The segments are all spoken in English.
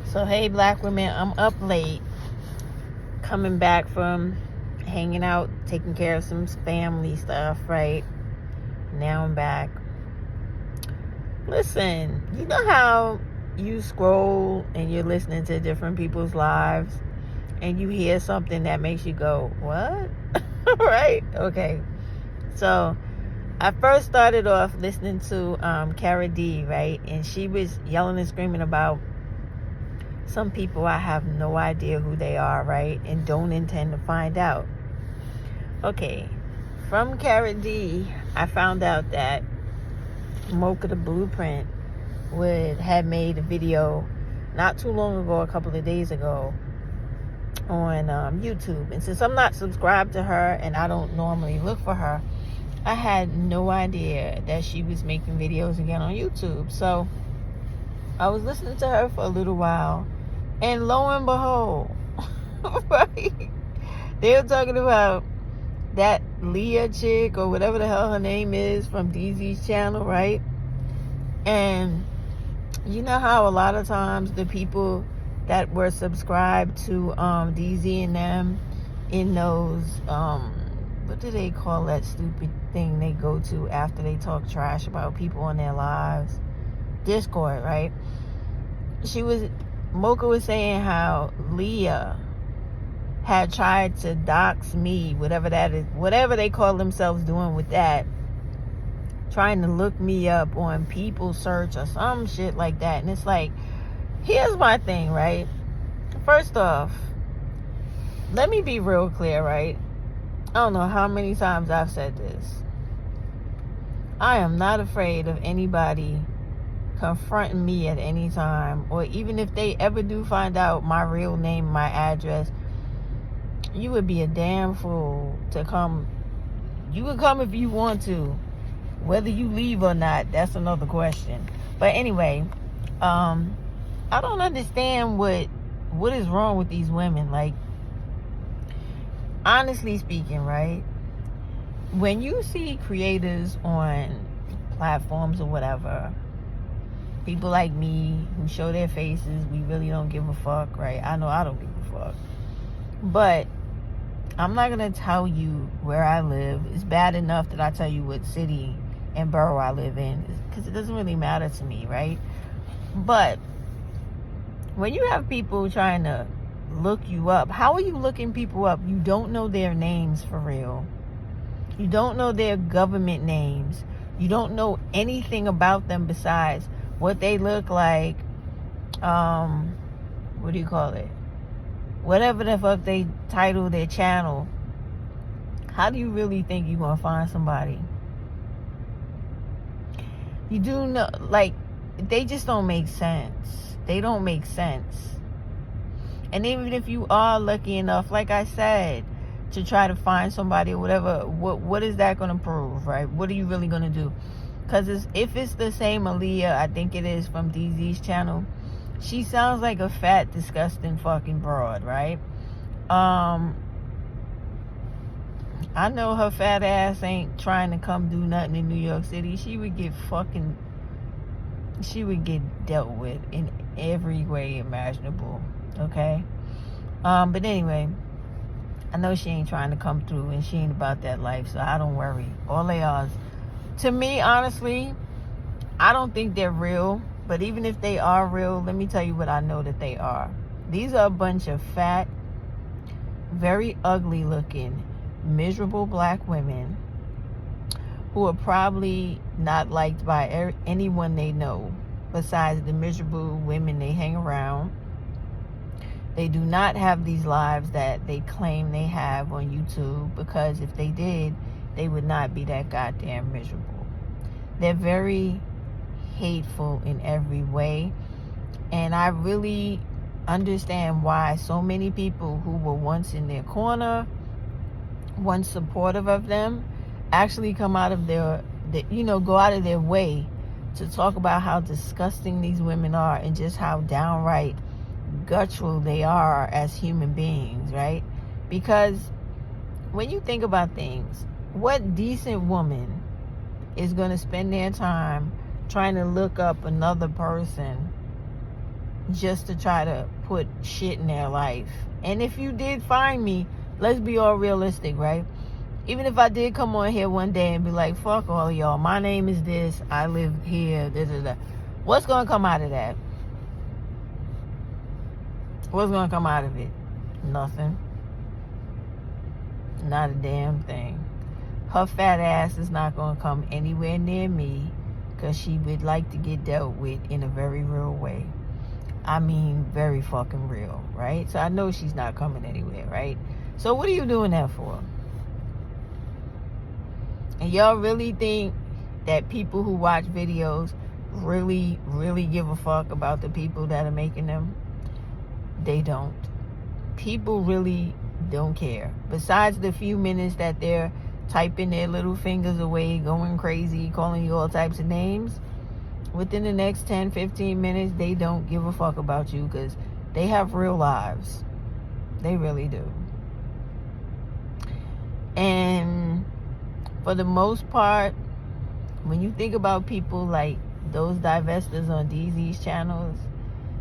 So hey black women, I'm up late, coming back from hanging out, taking care of some family stuff, right? Now I'm back. Listen, you know how you scroll and you're listening to different people's lives and you hear something that makes you go, what? Right? Okay. So I first started off listening to Cara D, right? And she was yelling and screaming about some people I have no idea who they are, right? And don't intend to find out. Okay, from Cara D, I found out that Mocha the Blueprint had made a video not too long ago, a couple of days ago, on YouTube. And since I'm not subscribed to her and I don't normally look for her, I had no idea that she was making videos again on YouTube. So I was listening to her for a little while, and lo and behold, right, they were talking about that Leah chick or whatever the hell her name is from DZ's channel, right? And you know how a lot of times the people that were subscribed to DZ and them in those what do they call that stupid thing they go to after they talk trash about people in their lives? Discord, right? Mocha was saying how Leah had tried to dox me, whatever that is, whatever they call themselves doing with that, trying to look me up on people search or some shit like that. And it's like, here's my thing, right? First off, let me be real clear, right? I don't know how many times I've said this. I am not afraid of anybody confronting me at any time, or even if they ever do find out my real name, my address. You would be a damn fool to come. You can come if you want to. Whether you leave or not, that's another question. But anyway, I don't understand what is wrong with these women. Like, honestly speaking, right? When you see creators on platforms or whatever, people like me who show their faces, we really don't give a fuck, right? I know I don't give a fuck. But I'm not going to tell you where I live. It's bad enough that I tell you what city and borough I live in, because it doesn't really matter to me, right? But when you have people trying to look you up, how are you looking people up? You don't know their names for real. You don't know their government names. You don't know anything about them besides what they look like. What do you call it? Whatever the fuck they title their channel. How do you really think you're gonna find somebody? You do know, like, they just don't make sense. They don't make sense. And even if you are lucky enough, like I said, to try to find somebody or whatever, what is that going to prove, right? What are you really going to do? Because if it's the same Aaliyah, I think it is, from DZ's channel, she sounds like a fat, disgusting fucking broad, right? I know her fat ass ain't trying to come do nothing in New York City. She would get dealt with in every way imaginable, okay? But anyway, I know she ain't trying to come through, and she ain't about that life, so I don't worry. All they are, to me, honestly, I don't think they're real. But even if they are real, let me tell you what I know that they are. These are a bunch of fat, very ugly looking, miserable black women who are probably not liked by anyone they know besides the miserable women they hang around. They do not have these lives that they claim they have on YouTube, because if they did, they would not be that goddamn miserable. They're very hateful in every way, and I really understand why so many people who were once in their corner, once supportive of them, actually come out of go out of their way to talk about how disgusting these women are and just how downright guttural they are as human beings, right? Because when you think about things, what decent woman is going to spend their time trying to look up another person just to try to put shit in their life. And if you did find me, let's be all realistic, right? Even if I did come on here one day and be like, fuck all of y'all, my name is this, I live here, what's gonna come out of that? What's gonna come out of it? Nothing. Not a damn thing. Her fat ass is not gonna come anywhere near me, because she would like to get dealt with in a very real way. I mean, very fucking real, right? So I know she's not coming anywhere, right? So what are you doing that for? And y'all really think that people who watch videos really, really give a fuck about the people that are making them? They don't. People really don't care. Besides the few minutes that they're typing their little fingers away, going crazy, calling you all types of names, within the next 10, 15 minutes, they don't give a fuck about you, because they have real lives. They really do. And for the most part, when you think about people like those divestors on these channels,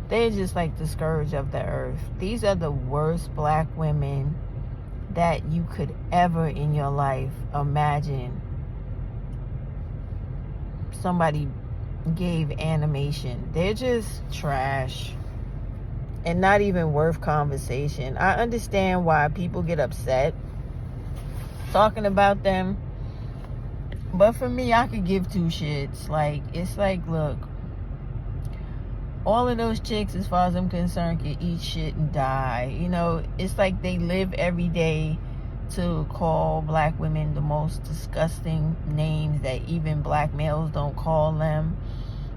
they're just like the scourge of the earth. These are the worst black women that you could ever in your life imagine somebody gave animation. They're just trash and not even worth conversation. I understand why people get upset talking about them, but for me, I could give two shits. Like, it's like, look, all of those chicks, as far as I'm concerned, can eat shit and die. You know, it's like they live every day to call black women the most disgusting names that even black males don't call them.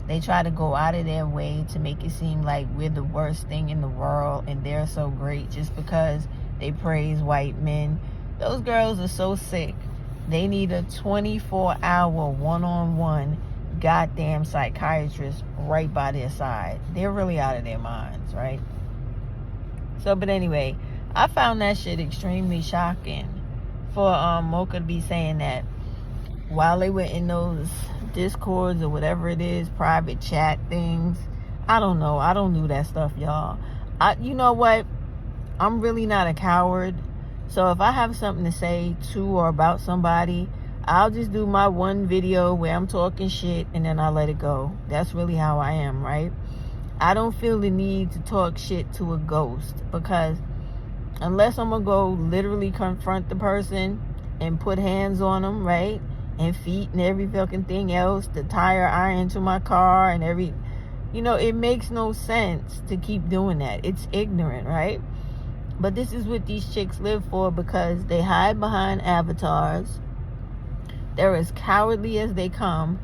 They try to go out of their way to make it seem like we're the worst thing in the world and they're so great just because they praise white men. Those girls are so sick. They need a 24-hour one-on-one goddamn psychiatrist right by their side. They're really out of their minds, right? So, but anyway, I found that shit extremely shocking for Mocha to be saying that while they were in those discords or whatever it is, private chat things. I don't know. I don't do that stuff, y'all. You know what? I'm really not a coward. So if I have something to say to or about somebody, I'll just do my one video where I'm talking shit and then I let it go. That's really how I am, right? I don't feel the need to talk shit to a ghost, because unless I'm going to go literally confront the person and put hands on them, right? And feet and every fucking thing else, the tire iron to my car and every, you know, it makes no sense to keep doing that. It's ignorant, right? But this is what these chicks live for, because they hide behind avatars. They're as cowardly as they come.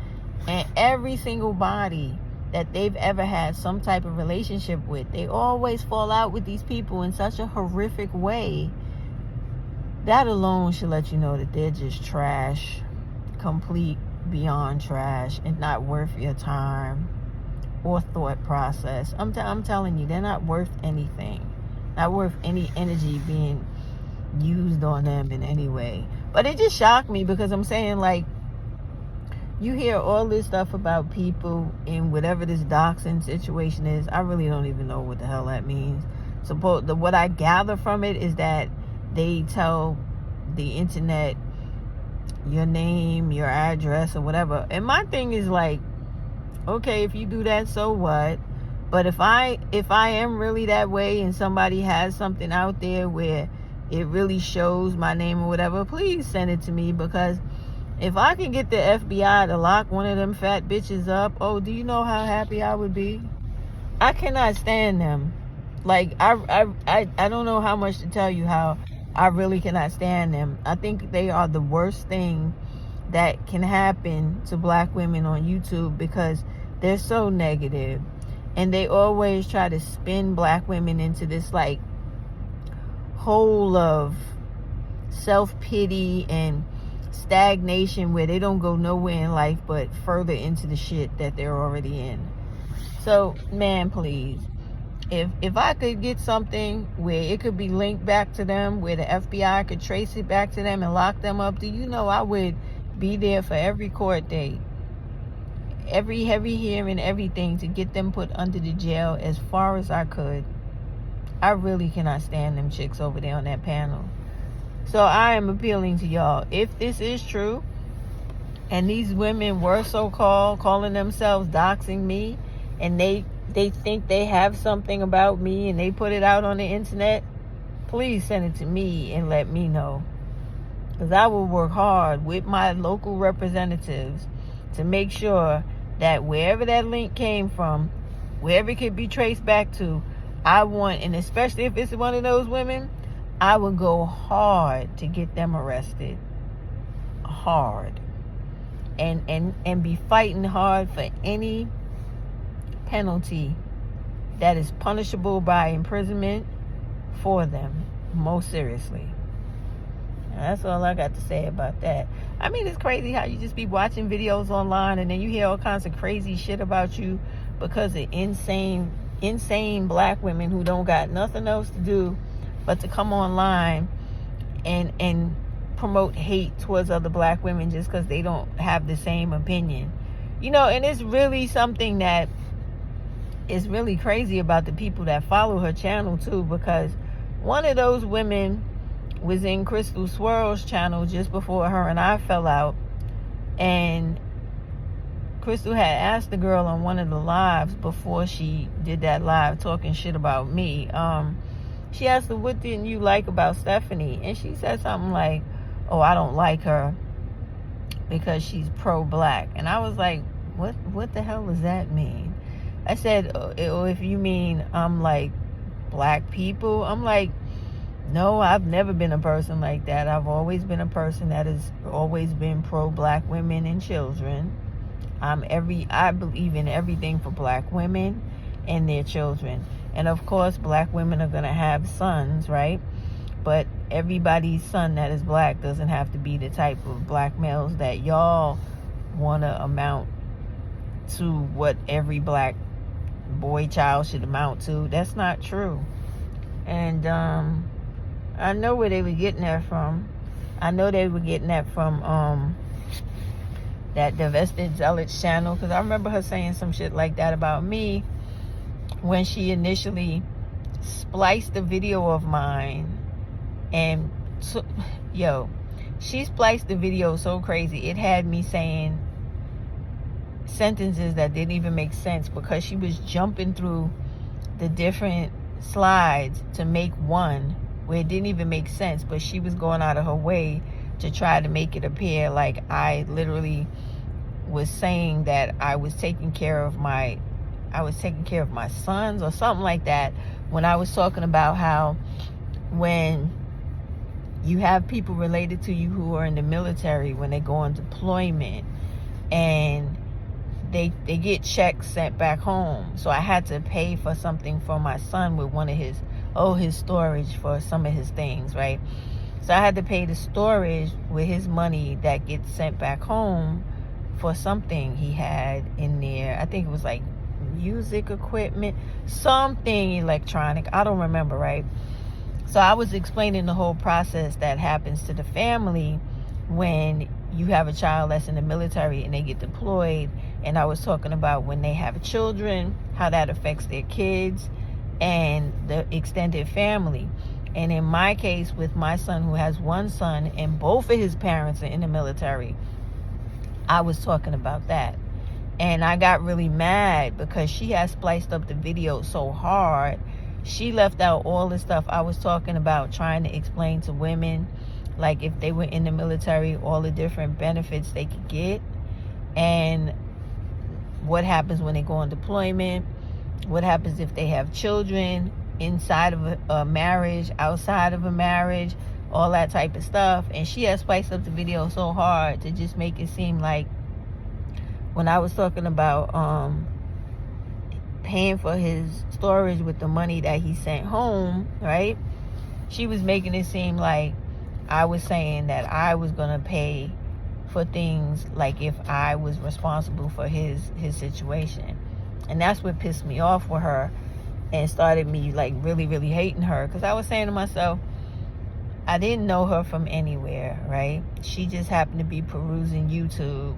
And every single body that they've ever had some type of relationship with, they always fall out with these people in such a horrific way. That alone should let you know that they're just trash. Complete beyond trash and not worth your time or thought process. I'm telling you, they're not worth anything. Not worth any energy being used on them in any way. But it just shocked me, because I'm saying, like, you hear all this stuff about people in whatever this doxing situation is. I really don't even know what the hell that means. What I gather from it is that they tell the internet your name, your address, or whatever. And my thing is like, okay, if you do that, so what? But if I am really that way and somebody has something out there where it really shows my name or whatever, please send it to me, because if I can get the FBI to lock one of them fat bitches up, oh, do you know how happy I would be? I cannot stand them. Like, I don't know how much to tell you how I really cannot stand them. I think they are the worst thing that can happen to black women on YouTube, because they're so negative. And they always try to spin black women into this, like, hole of self-pity and stagnation where they don't go nowhere in life but further into the shit that they're already in. So, man, please. If I could get something where it could be linked back to them, where the FBI could trace it back to them and lock them up, do you know I would be there for every court date. every heavy hearing, everything to get them put under the jail as far as I could. I really cannot stand them chicks over there on that panel. So I am appealing to y'all. If this is true, and these women were so-called calling themselves doxing me, and they think they have something about me and they put it out on the internet, please send it to me and let me know. Because I will work hard with my local representatives to make sure that wherever that link came from, wherever it could be traced back to, I want, and especially if it's one of those women, I would go hard to get them arrested. Hard. And be fighting hard for any penalty that is punishable by imprisonment for them, most seriously. And that's all I got to say about that. I mean, it's crazy how you just be watching videos online and then you hear all kinds of crazy shit about you because of insane black women who don't got nothing else to do but to come online and promote hate towards other black women just because they don't have the same opinion. You know, and it's really something that is really crazy about the people that follow her channel too, because one of those women was in Crystal Swirl's channel just before her and I fell out, and Crystal had asked the girl on one of the lives before she did that live talking shit about me. She asked her, what didn't you like about Stephanie? And she said something like, oh, I don't like her because she's pro-black. And I was like, what the hell does that mean? I said, oh, if you mean I'm like black people, I'm like, no, I've never been a person like that. I've always been a person that has always been pro-black women and children. I believe in everything for black women and their children. And of course, black women are going to have sons, right? But everybody's son that is black doesn't have to be the type of black males that y'all want to amount to what every black boy child should amount to. That's not true. And I know where they were getting that from. I know they were getting that from that Divested Zealots channel, because I remember her saying some shit like that about me when she initially spliced the video of mine. And she spliced the video so crazy, it had me saying sentences that didn't even make sense, because she was jumping through the different slides to make one where it didn't even make sense, but she was going out of her way to try to make it appear like I literally was saying that I was taking care of my sons or something like that, when I was talking about how when you have people related to you who are in the military, when they go on deployment and they get checks sent back home. So I had to pay for something for my son with one of his storage for some of his things, right? So I had to pay the storage with his money that gets sent back home for something he had in there. I think it was like music equipment, something electronic. I don't remember, right? So I was explaining the whole process that happens to the family when you have a child that's in the military and they get deployed. And I was talking about when they have children, how that affects their kids and the extended family. And in my case, with my son, who has one son and both of his parents are in the military, I was talking about that. And I got really mad because she had spliced up the video so hard. She left out all the stuff I was talking about, trying to explain to women, like if they were in the military, all the different benefits they could get, and what happens when they go on deployment, what happens if they have children inside of a marriage, outside of a marriage, all that type of stuff. And she had spiced up the video so hard to just make it seem like when I was talking about paying for his storage with the money that he sent home, right? She was making it seem like I was saying that I was going to pay for things like if I was responsible for his situation. And that's what pissed me off with her and started me like really, really hating her. Because I was saying to myself, I didn't know her from anywhere, right? She just happened to be perusing YouTube,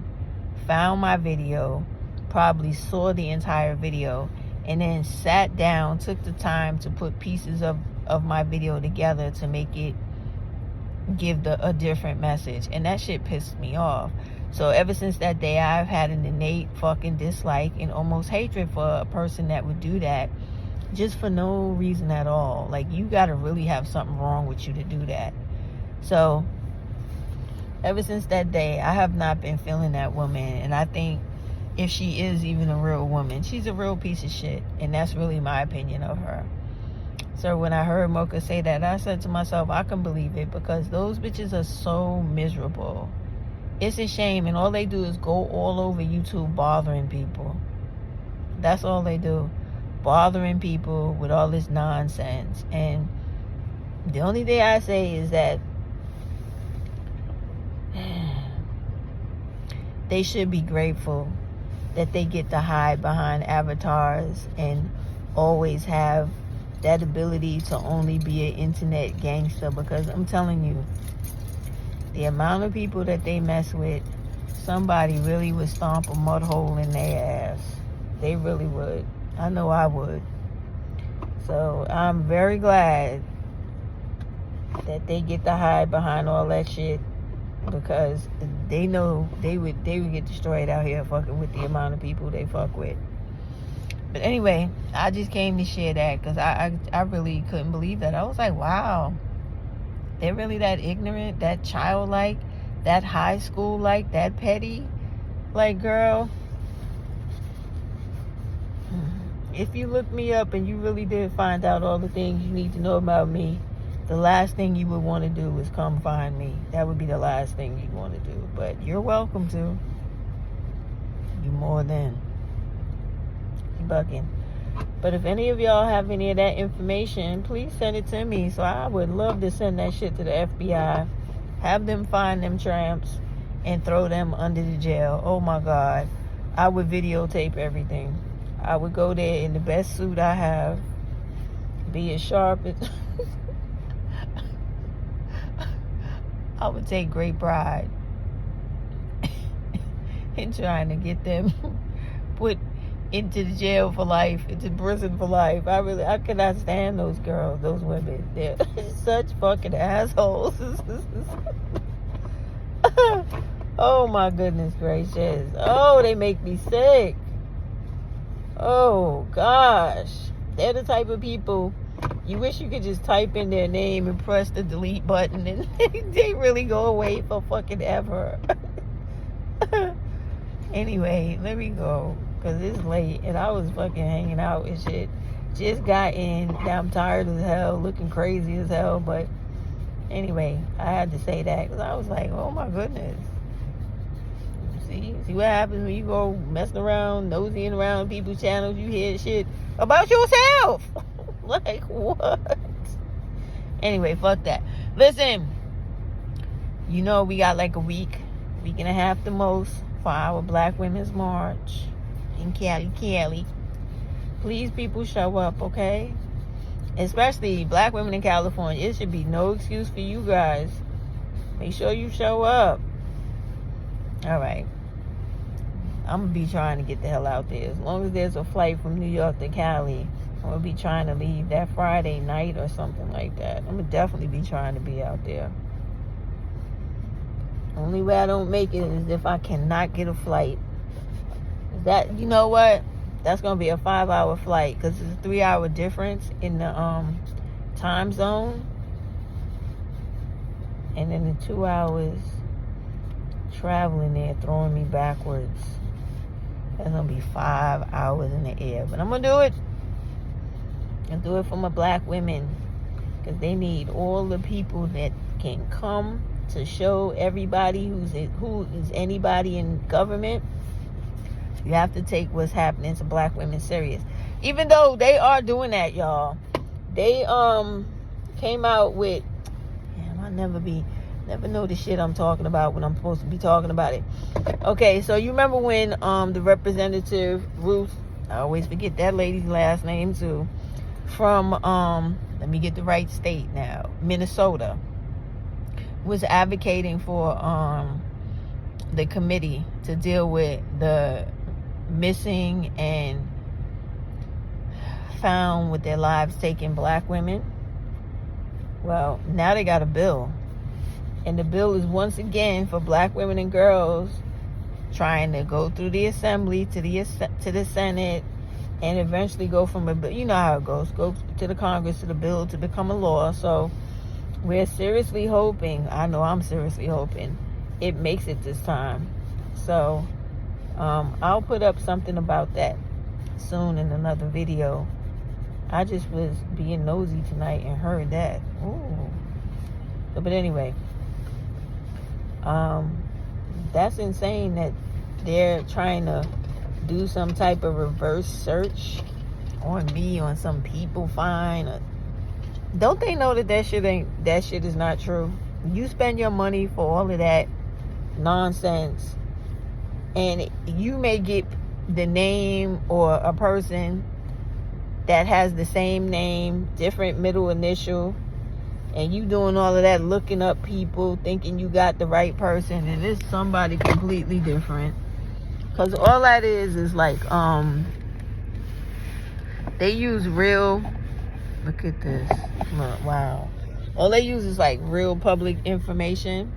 found my video, probably saw the entire video and then sat down, took the time to put pieces of my video together to make it give a different message. And that shit pissed me off. So ever since that day, I've had an innate fucking dislike and almost hatred for a person that would do that just for no reason at all. Like, you gotta really have something wrong with you to do that. So ever since that day, I have not been feeling that woman. And I think if she is even a real woman, she's a real piece of shit. And that's really my opinion of her. So when I heard Mocha say that, I said to myself, I can believe it, because those bitches are so miserable. It's a shame, and all they do is go all over YouTube bothering people. That's all they do. Bothering people with all this nonsense. And the only thing I say is that they should be grateful that they get to hide behind avatars and always have that ability to only be an internet gangster. Because I'm telling you, the amount of people that they mess with, somebody really would stomp a mud hole in their ass. They really would. I know I would. So I'm very glad that they get to hide behind all that shit, because they know they would get destroyed out here fucking with the amount of people they fuck with. But anyway, I just came to share that because I really couldn't believe that. I was like, wow, they're really that ignorant, that childlike, that high school like, that petty. Like, girl, if you look me up and you really did find out all the things you need to know about me, the last thing you would want to do is come find me. That would be the last thing you'd want to do. But you're welcome to. You more than bugging. But if any of y'all have any of that information, please send it to me. So I would love to send that shit to the FBI, have them find them tramps and throw them under the jail. Oh my God, I would videotape everything. I would go there in the best suit I have, be as sharp as I would take great pride in trying to get them put into the jail for life, into prison for life. I cannot stand those girls, those women. They're such fucking assholes. Oh my goodness gracious. Oh, they make me sick. Oh gosh. They're the type of people you wish you could just type in their name and press the delete button and they really go away for fucking ever. Anyway, let me go, because it's late and I was fucking hanging out and shit. Just got in. Now I'm tired as hell, looking crazy as hell. But anyway, I had to say that because I was like, oh my goodness. See what happens when you go messing around, nosing around people's channels. You hear shit about yourself. Like, what? Anyway, fuck that. Listen, you know we got like a week and a half the most for our Black Women's March in Cali. Please, people, show up, okay? Especially Black women in California. It should be no excuse for you guys. Make sure you show up. All right. I'm going to be trying to get the hell out there. As long as there's a flight from New York to Cali, I'm going to be trying to leave that Friday night or something like that. I'm going to definitely be trying to be out there. Only way I don't make it is if I cannot get a flight. That, you know what? That's going to be a 5-hour flight, because it's a 3-hour difference in the time zone. And then the 2 hours traveling there throwing me backwards. That's going to be 5 hours in the air. But I'm going to do it. And do it for my Black women, because they need all the people that can come to show everybody who is anybody in government. You have to take what's happening to Black women serious. Even though they are doing that, y'all. They came out with, damn, I never know the shit I'm talking about when I'm supposed to be talking about it. Okay, so you remember when the representative Ruth, I always forget that lady's last name too, from let me get the right state now, Minnesota, was advocating for the committee to deal with the missing and found with their lives taken black women. Well, now they got a bill. And the bill is once again for black women and girls trying to go through the assembly to the Senate and eventually go from a bill. You know how it goes. Go to the Congress to the bill to become a law. So we're seriously hoping, I know I'm seriously hoping, it makes it this time. So I'll put up something about that soon in another video. I just was being nosy tonight and heard that. Ooh. But anyway, that's insane that they're trying to do some type of reverse search on me, on some people find. Don't they know that shit is not true? You spend your money for all of that nonsense, and you may get the name or a person that has the same name, different middle initial, and you doing all of that looking up people thinking you got the right person, and it's somebody completely different. Because all that is like they use real, look at this, look, wow, all they use is like real public information,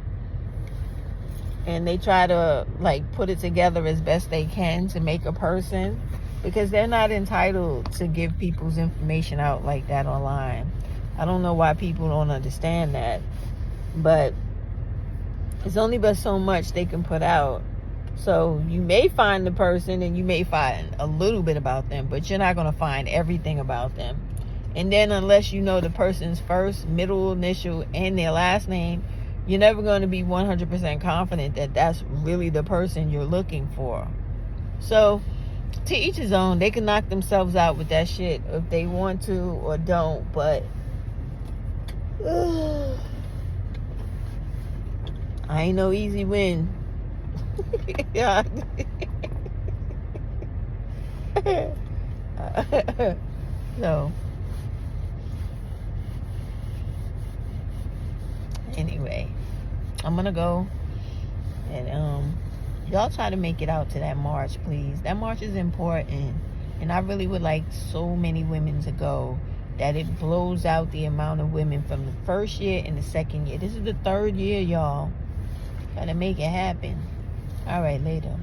and they try to like put it together as best they can to make a person, because they're not entitled to give people's information out like that online. I don't know why people don't understand that, but it's only but so much they can put out. So you may find the person and you may find a little bit about them, but you're not going to find everything about them. And then unless you know the person's first, middle initial, and their last name, you're never going to be 100% confident that that's really the person you're looking for. So to each his own. They can knock themselves out with that shit if they want to or don't, but I ain't no easy win. Yeah. So anyway, I'm gonna go and y'all try to make it out to that march, please. That march is important, and I really would like so many women to go that it blows out the amount of women from the first year and the second year. This is the third year, y'all. Gotta make it happen. All right, later.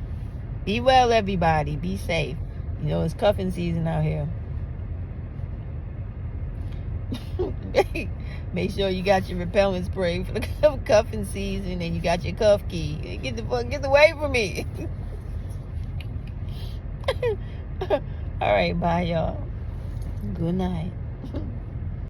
Be well, everybody. Be safe. You know, it's cuffing season out here. Make sure you got your repellent spray for the cuffing season, and you got your cuff key. Get away from me. All right, bye, y'all. Good night.